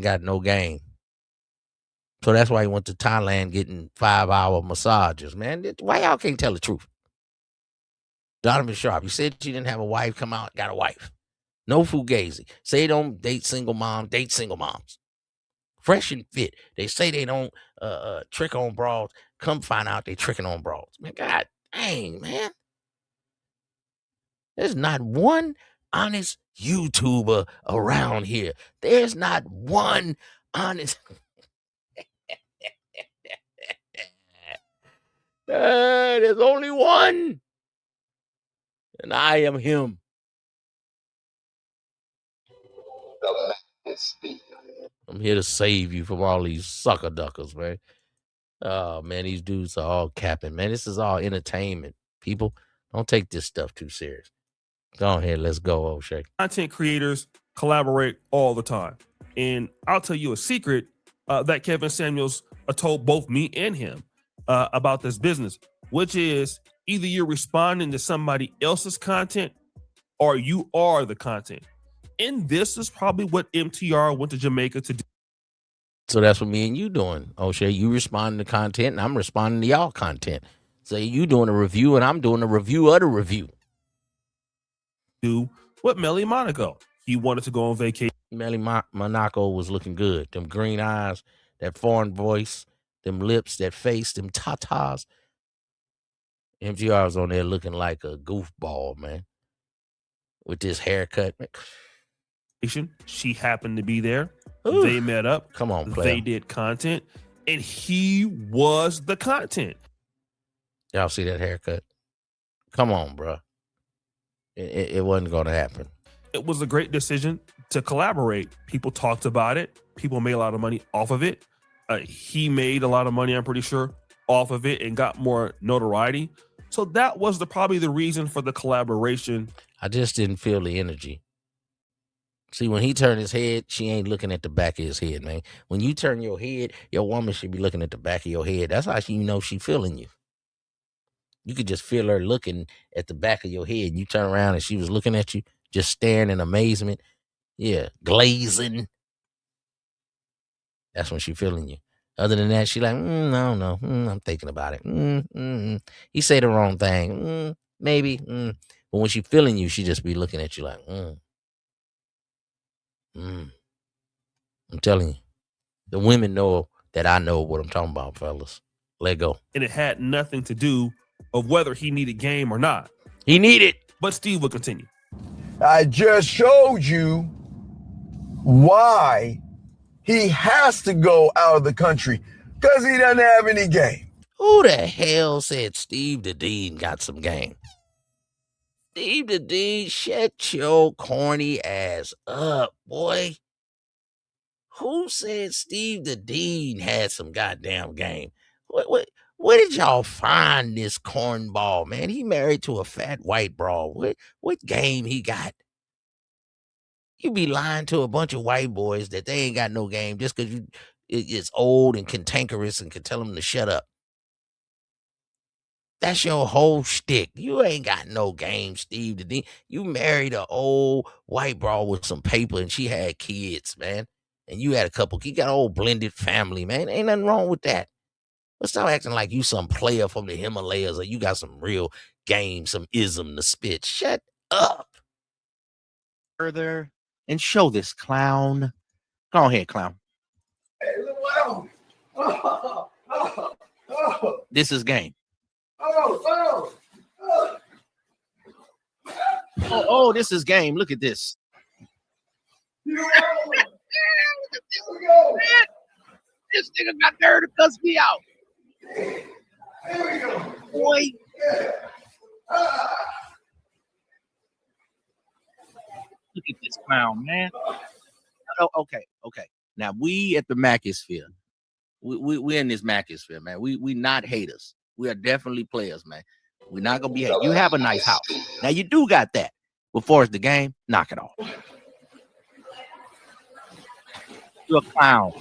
got no game. So that's why he went to Thailand getting 5-hour massages, man. Why y'all can't tell the truth? Donovan Sharp, you said you didn't have a wife, come out, got a wife. No fugazi. Say don't date single mom, date single moms. Fresh and fit. They say they don't trick on broads. Come find out they tricking on broads. Man, God dang, man. There's not one honest YouTuber around here. There's not one honest. There's only one. And I am him. I'm here to save you from all these sucker duckers, man. Oh, man, these dudes are all capping, man. This is all entertainment. People, don't take this stuff too serious. Go ahead, let's go, Oshay. Content creators collaborate all the time. And I'll tell you a secret that Kevin Samuels told both me and him about this business, which is either you're responding to somebody else's content or you are the content. And this is probably what MTR went to Jamaica to do. So that's what me and you doing, Oshay. You responding to content, and I'm responding to y'all content. So you doing a review, and I'm doing a review of the review. Do what Melly Monaco. He wanted to go on vacation. Melly Monaco was looking good. Them green eyes, that foreign voice, them lips, that face, them tatas. MTR was on there looking like a goofball, man, with this haircut. She happened to be there. Ooh. They met up. Come on, player. They did content, and he was the content. Y'all see that haircut? Come on, bro. It wasn't going to happen. It was a great decision to collaborate. People talked about it. People made a lot of money off of it. He made a lot of money, I'm pretty sure, off of it and got more notoriety. So that was probably the reason for the collaboration. I just didn't feel the energy. See, when he turned his head, she ain't looking at the back of his head, man. When you turn your head, your woman should be looking at the back of your head. That's how she know she feeling you. You could just feel her looking at the back of your head. You turn around and she was looking at you, just staring in amazement. Yeah, glazing. That's when she feeling you. Other than that, she like, I don't know. I'm thinking about it. He say the wrong thing. Maybe. But when she feeling you, she just be looking at you like, I'm telling you, the women know that I know what I'm talking about, fellas. Let go. And it had nothing to do of whether he needed game or not. He needed. But Steve will continue. I just showed you why he has to go out of the country, because he doesn't have any game. Who the hell said Steve the Dean got some game? Steve the Dean, shut your corny ass up, boy. Who said Steve the Dean had some goddamn game? Where did y'all find this cornball, man? He married to a fat white broad. What game he got? You be lying to a bunch of white boys that they ain't got no game just because it's old and cantankerous and can tell them to shut up. That's your whole shtick. You ain't got no game, Steve the Dean. You married an old white broad with some paper and she had kids, man. And you had a couple. You got an old blended family, man. Ain't nothing wrong with that. But stop acting like you some player from the Himalayas or you got some real game, some ism to spit. Shut up. Further and show this clown. Go ahead, clown. Hey, wow. This is game. Oh, this is game. Look at this. This nigga got there to cuss me out. There we go. Boy. Yeah. Look at this clown, man. Oh, okay. Now we at the Macisphere. We in this Macisphere, man. We not haters. We are definitely players, man. We're not gonna be haters. You have a nice house. Now you do got that. Before it's the game, knock it off. You're a clown.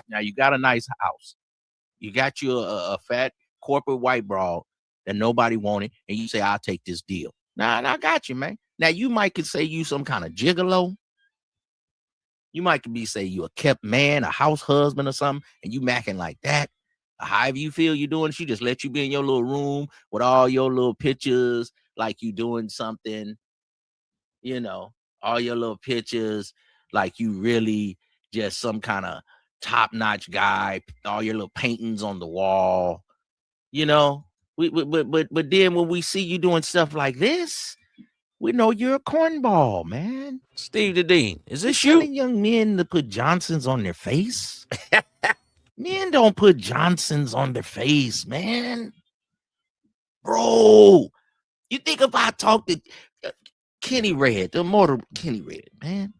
Now you got a nice house. You got you a fat corporate white broad that nobody wanted, and you say, I'll take this deal. Now I got you, man. Now you might could say you some kind of gigolo. You might could be say you a kept man, a house husband or something, and you macking like that. However you feel you doing, she just let you be in your little room with all your little pictures, like you doing something, you know, all your little pictures, like you really just some kind of top-notch guy, all your little paintings on the wall, you know. But then when we see you doing stuff like this, we know you're a cornball, man. Steve the Dean, is You this you? telling young men to put Johnsons on their face? Men don't put Johnsons on their face, man. Bro, you think if I talk to Kenny Red, the immortal Kenny Red, man,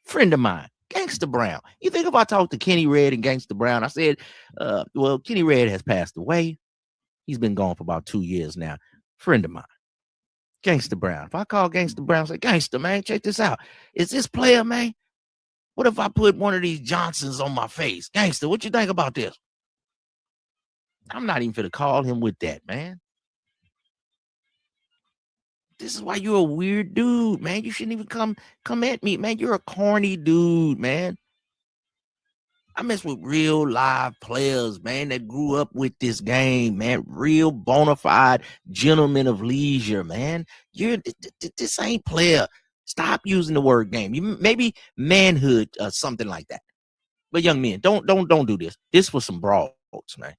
friend of mine, Gangsta Brown. You think if I talk to Kenny Red and Gangsta Brown, I said, well, Kenny Red has passed away. He's been gone for about 2 years now. Friend of mine, Gangsta Brown. If I call Gangsta Brown, say, Gangsta, man, check this out. Is this player, man? What if I put one of these Johnsons on my face? Gangsta, what you think about this? I'm not even finna call him with that, man. This is why you're a weird dude, man. You shouldn't even come at me, man. You're a corny dude, man. I mess with real live players, man, that grew up with this game, man. Real bona fide gentlemen of leisure, man. This ain't player. Stop using the word game. You maybe manhood or something like that. But young men, don't do this. This was some broads, man.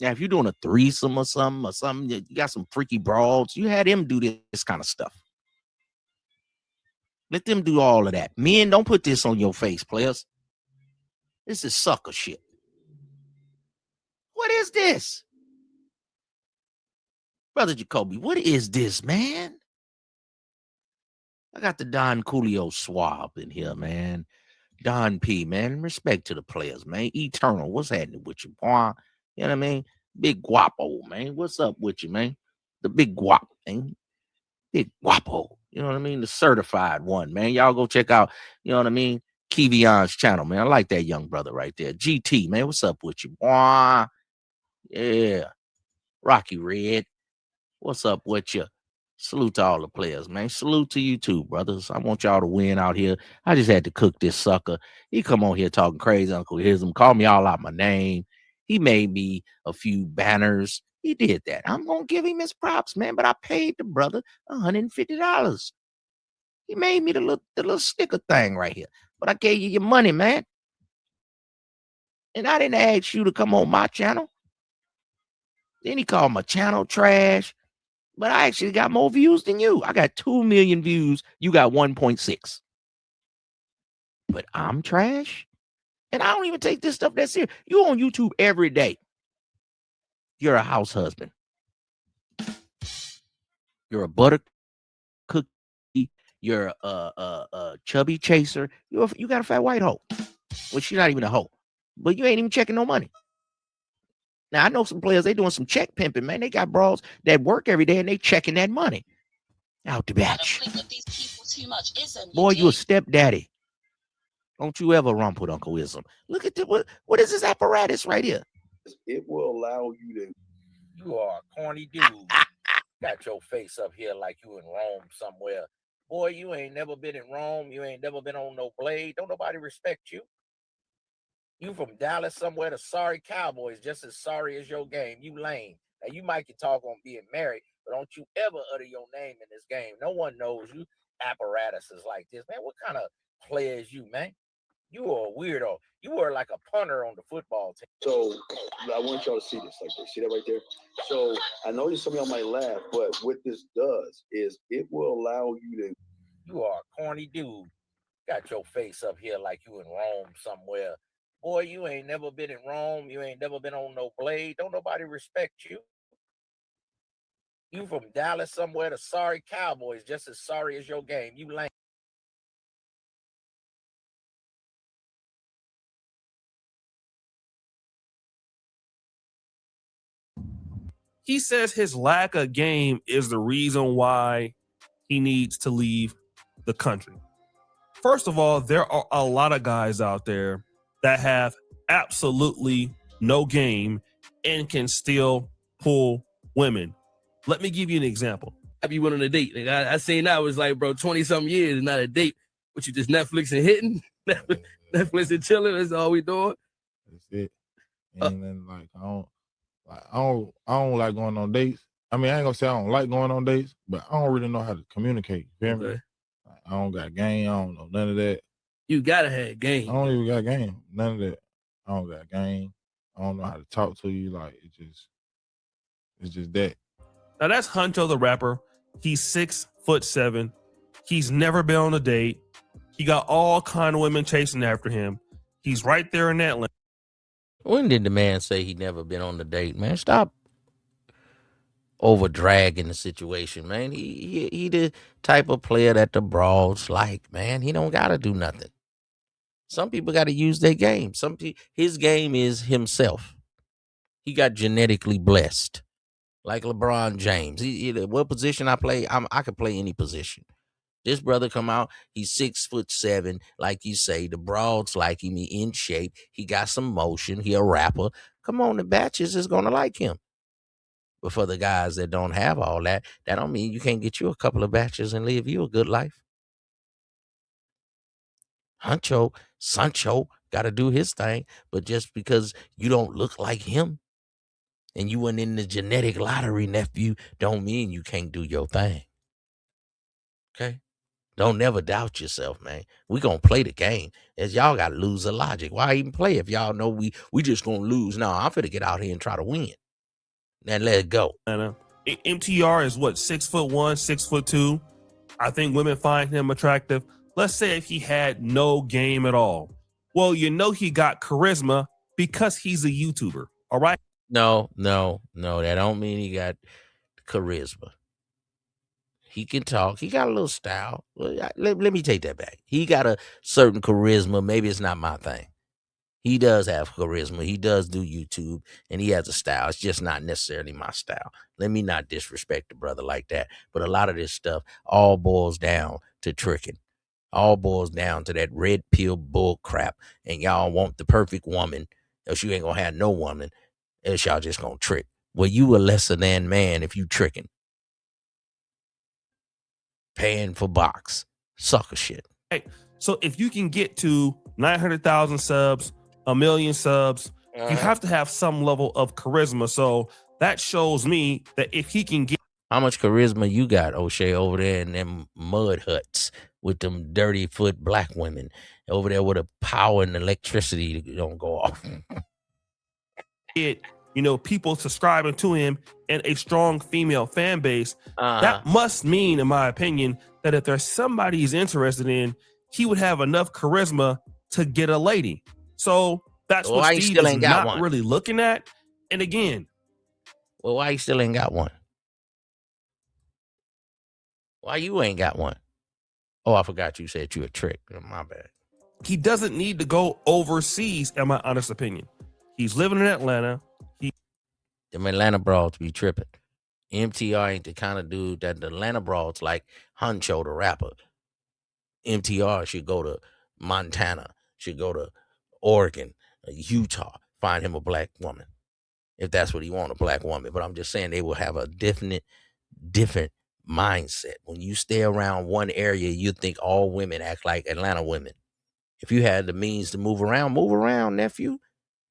Now, if you're doing a threesome or something, you got some freaky broads, you had them do this kind of stuff. Let them do all of that. Men, don't put this on your face, players. This is sucker shit. What is this? Brother Jacoby, what is this, man? I got the Don Coolio swab in here, man. Don P, man. Respect to the players, man. Eternal, what's happening with you, boy? You know what I mean? Big guapo, man. What's up with you, man? The big guap, man. Big guapo. You know what I mean? The certified one, man. Y'all go check out, you know what I mean? Kevion's channel, man. I like that young brother right there. GT, man. What's up with you, boy? Yeah. Rocky Red. What's up with you? Salute to all the players, man. Salute to you too, brothers. I want y'all to win out here. I just had to cook this sucker. He come on here talking crazy, Uncle Hism. Call me all out my name. He made me a few banners. He did that. I'm going to give him his props, man. But I paid the brother $150. He made me the little sticker thing right here. But I gave you your money, man. And I didn't ask you to come on my channel. Then he called my channel trash. But I actually got more views than you. I got 2 million views. You got 1.6. But I'm trash. And I don't even take this stuff that serious. You on YouTube every day. You're a house husband. You're a butter cookie. You're a chubby chaser. You got a fat white hoe. Well, she's not even a hoe. But you ain't even checking no money. Now, I know some players, they doing some check pimping, man. They got bras that work every day and they checking that money. Out the batch. Boy, you a stepdaddy. Don't you ever rump with Uncle Ism. Look at what is this apparatus right here? It will allow you to. You are a corny dude. Got your face up here like you in Rome somewhere. Boy, you ain't never been in Rome. You ain't never been on no blade. Don't nobody respect you. You from Dallas somewhere, the sorry Cowboys, just as sorry as your game. You lame. Now, you might can talk on being married, but don't you ever utter your name in this game. No one knows you. Apparatuses like this. Man, what kind of player is you, man? You are a weirdo. You were like a punter on the football team. So I want y'all to see this like this. See that right there? So I know some of y'all might laugh, but what this does is it will allow you to. You are a corny dude. Got your face up here like you in Rome somewhere. Boy, you ain't never been in Rome. You ain't never been on no blade. Don't nobody respect you. You from Dallas somewhere, the sorry Cowboys, just as sorry as your game. You lame. He says his lack of game is the reason why he needs to leave the country. First of all, there are a lot of guys out there that have absolutely no game and can still pull women. Let me give you an example. have you went on a date? Like, I seen that was like, bro, 20-something years is not a date. But you just Netflix and hitting? Netflix and chilling, that's all we doing? That's it. And then I don't like going on dates. I mean, I ain't gonna say I don't like going on dates, but I don't really know how to communicate. You feel me? Okay. Like, I don't got game. I don't know none of that. You gotta have game. I don't even got game. None of that. I don't got game. I don't know how to talk to you. Like it's just that. Now that's Huncho the rapper. He's 6'7". He's never been on a date. He got all kind of women chasing after him. He's right there in Atlanta. When did the man say he never been on a date, man? Stop over dragging the situation, man. He the type of player that the broads like, man. He don't gotta do nothing. Some people gotta use their game. His game is himself. He got genetically blessed. Like LeBron James. What position I play, I could play any position. This brother come out, he's 6'7", like you say. The broads like him, he in shape. He got some motion. He a rapper. Come on, the batches is gonna like him. But for the guys that don't have all that, that don't mean you can't get you a couple of batches and live you a good life. Sancho got to do his thing, but just because you don't look like him and you weren't in the genetic lottery, nephew, don't mean you can't do your thing. Okay? Don't never doubt yourself, man. We gonna play the game. As y'all gotta lose the logic. Why even play if y'all know we just gonna lose? No, I'm finna get out here and try to win. Then let it go. MTR is what, 6'1", 6'2". I think women find him attractive. Let's say if he had no game at all. Well, you know he got charisma because he's a YouTuber. All right. No. That don't mean he got charisma. He can talk. He got a little style. Let me take that back. He got a certain charisma. Maybe it's not my thing. He does have charisma. He does do YouTube, and he has a style. It's just not necessarily my style. Let me not disrespect the brother like that. But a lot of this stuff all boils down to tricking. All boils down to that red pill bull crap. And y'all want the perfect woman, else you ain't gonna have no woman, else y'all just gonna trick. Well, you a lesser than man if you tricking. Paying for box. Sucker shit. Hey, so if you can get to 900,000 subs, 1 million subs, you have to have some level of charisma. So that shows me that if he can get... How much charisma you got, Oshay, over there in them mud huts with them dirty foot black women over there with a power and electricity that don't go off? People subscribing to him and a strong female fan base. That must mean, in my opinion, that if there's somebody he's interested in, he would have enough charisma to get a lady. So that's what Steve is not really looking at. And again, well, why he still ain't got one? Why you ain't got one? Oh, I forgot you said you a trick. My bad. He doesn't need to go overseas, in my honest opinion. He's living in Atlanta. Them Atlanta broads be tripping. MTR ain't the kind of dude that the Atlanta broads like Huncho the rapper. MTR should go to Montana, should go to Oregon, Utah, find him a black woman. If that's what he want, a black woman. But I'm just saying they will have a different mindset. When you stay around one area, you think all women act like Atlanta women. If you had the means to move around, nephew.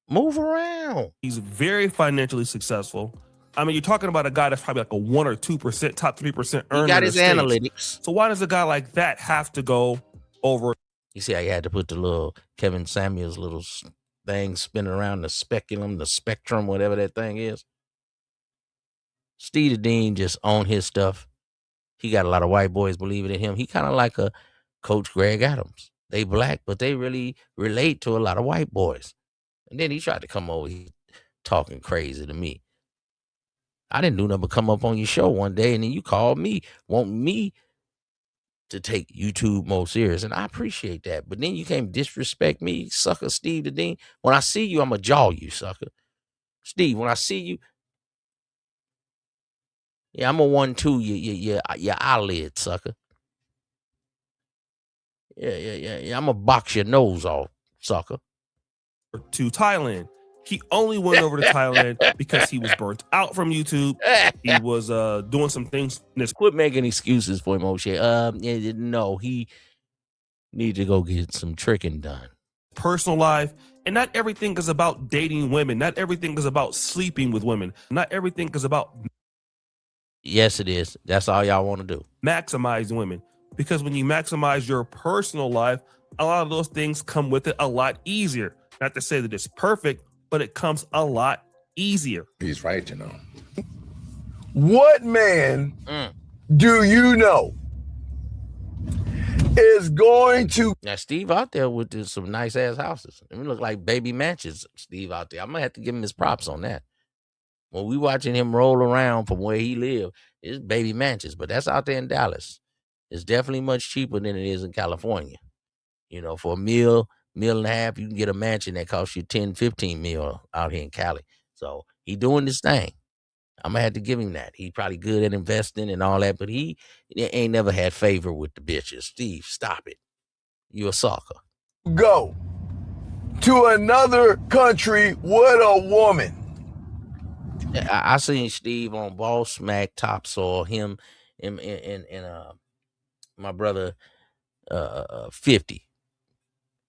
Move around. He's very financially successful. I mean, you're talking about a guy that's probably like a 1 or 2%, top 3% earner. He got his analytics. So why does a guy like that have to go over? You see how you had to put the little Kevin Samuels little thing spinning around the speculum, the spectrum, whatever that thing is. Steve the Dean just own his stuff. He got a lot of white boys believing in him. He kind of like a Coach Greg Adams. They black, but they really relate to a lot of white boys. And then he tried to come over here talking crazy to me. I didn't do nothing but come up on your show one day, and then you called me, want me to take YouTube more serious, and I appreciate that. But then you can't disrespect me, sucker Steve the Dean. When I see you, I'm going to jaw you, sucker. Steve, when I see you, yeah, I'm going to 1-2 your eyelid, sucker. Yeah. I'm going to box your nose off, sucker. To Thailand. He only went over to Thailand because he was burnt out from YouTube. He was doing some things in his Quit making excuses for him, O'Shea. No, he need to go get some tricking done. personal life. And not everything is about dating women. Not everything is about sleeping with women. Not everything is about Yes, it is. That's all y'all want to do. maximizing women. Because when you maximize your personal life, a lot of those things come with it a lot easier. Not to say that it's perfect, but it comes a lot easier. He's right, you know. What man do you know is going to Now, Steve out there with some nice ass houses. It look like baby mansions. Steve out there. I'm gonna have to give him his props on that. When we watching him roll around from where he live, it's baby mansions, but that's out there in Dallas. It's definitely much cheaper than it is in California. You know, for a meal and a half, you can get a mansion that costs you 10, 15 mil out here in Cali. So he doing this thing. I'm gonna have to give him that. He probably good at investing and all that, but he ain't never had favor with the bitches. Steve, stop it. You a sucker. go to another country with a woman? I seen Steve on Ball Smack Topsoil, him and my brother 50,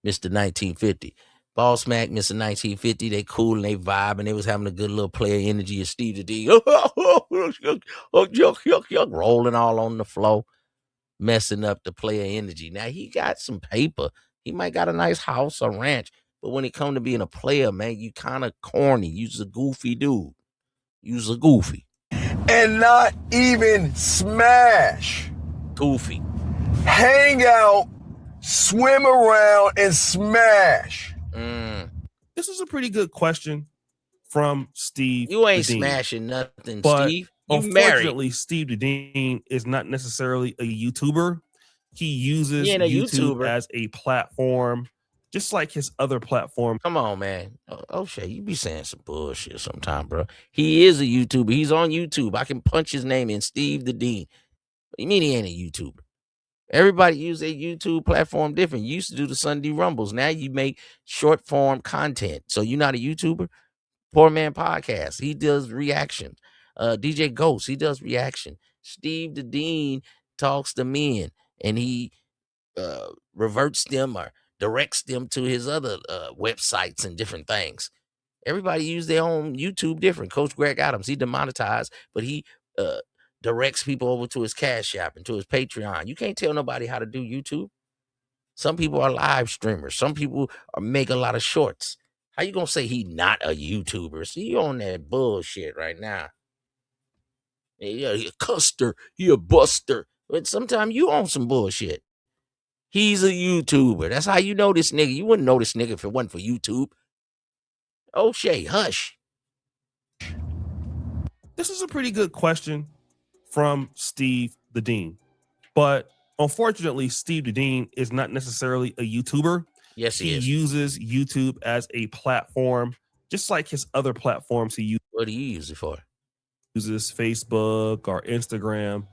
Mr. 1950. Ball Smack, Mr. 1950, they cool and they vibe and they was having a good little player energy. And Steve the D, rolling all on the floor, messing up the player energy. Now he got some paper. He might got a nice house or ranch, but when it come to being a player, man, you kind of corny. You's a goofy dude. You's a goofy. And not even smash. Goofy. Hang out, swim around, and smash. This is a pretty good question from Steve. You ain't the Dean. smashing nothing, But Steve. You unfortunately, married. Steve the Dean is not necessarily a YouTuber. He uses He ain't a YouTube YouTuber. as a platform, just like his other platform. Come on, man. O'Shea, you be saying some bullshit sometime, bro. He is a YouTuber. He's on YouTube. I can punch his name in, Steve the Dean. What do you mean he ain't a YouTuber? Everybody use a YouTube platform different. You used to do the Sunday Rumbles. Now you make short form content. So you're not a YouTuber? Poor Man Podcast. He does reaction. DJ Ghost, he does reaction. Steve the Dean talks to men and he reverts them or directs them to his other websites and different things. Everybody use their own YouTube different. Coach Greg Adams, he demonetized, but he directs people over to his Cash App and to his Patreon. You can't tell nobody how to do YouTube. Some people are live streamers. Some people make a lot of shorts. How you gonna say he not a YouTuber? See, you on that bullshit right now. Yeah, he a custer. He a buster. But sometimes you on some bullshit. He's a YouTuber. That's how you know this nigga. You wouldn't know this nigga if it wasn't for YouTube. O'Shea, hush. This is a pretty good question from Steve the Dean. But unfortunately, Steve the Dean is not necessarily a YouTuber. Yes, he is. Uses YouTube as a platform, just like his other platforms. He What do you use it for? uses Facebook or Instagram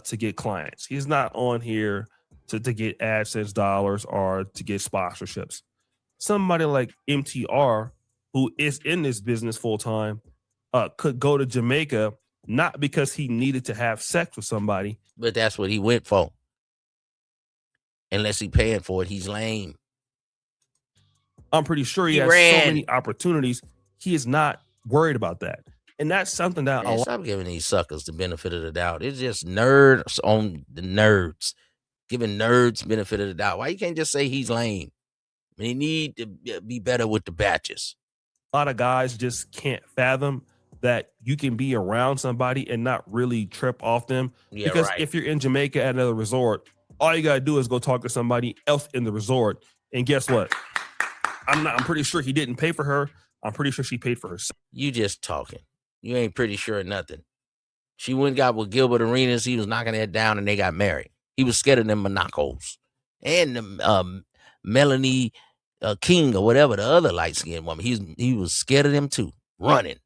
to get clients. He's not on here to get AdSense dollars or to get sponsorships. Somebody like MTR, who is in this business full time, could go to Jamaica not because he needed to have sex with somebody, but that's what he went for. Unless he paying for it, he's lame. I'm pretty sure he has so many opportunities. He is not worried about that. And that's something that stop giving these suckers the benefit of the doubt. It's just nerds on the nerds. Giving nerds benefit of the doubt. Why you can't just say he's lame? I mean, he need to be better with the batches. A lot of guys just can't fathom that you can be around somebody and not really trip off them. Yeah, because right. if you're in Jamaica at another resort, all you gotta do is go talk to somebody else in the resort. And guess what? I'm pretty sure he didn't pay for her. I'm pretty sure she paid for herself. You just talking. You ain't pretty sure of nothing. She went and got with Gilbert Arenas. He was knocking that down and they got married. He was scared of them Monacos. And the Melanie King or whatever, the other light-skinned woman. He was scared of them too, running.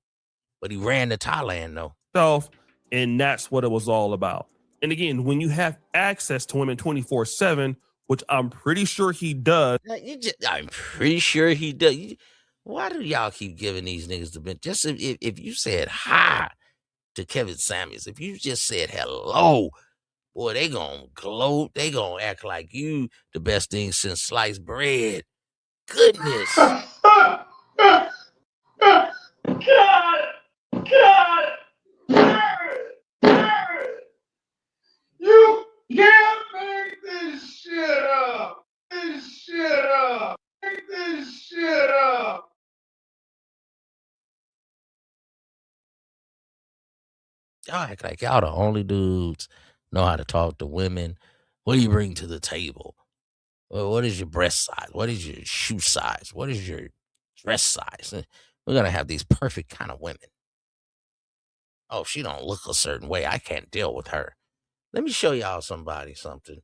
But he ran to Thailand though. And that's what it was all about. And again, when you have access to women 24/7, which I'm pretty sure he does. I'm pretty sure he does. Why do y'all keep giving these niggas the bench? Just if you said hi to Kevin Samuels, if you just said hello, boy, they gonna gloat. They gonna act like you the best thing since sliced bread. Goodness. You can't make this shit up. This shit up. Make this shit up. Y'all act like y'all the only dudes know how to talk to women. What do you bring to the table? Well, what is your breast size? What is your shoe size? What is your dress size? We're gonna have these perfect kind of women. Oh, she don't look a certain way. I can't deal with her. Let me show y'all something.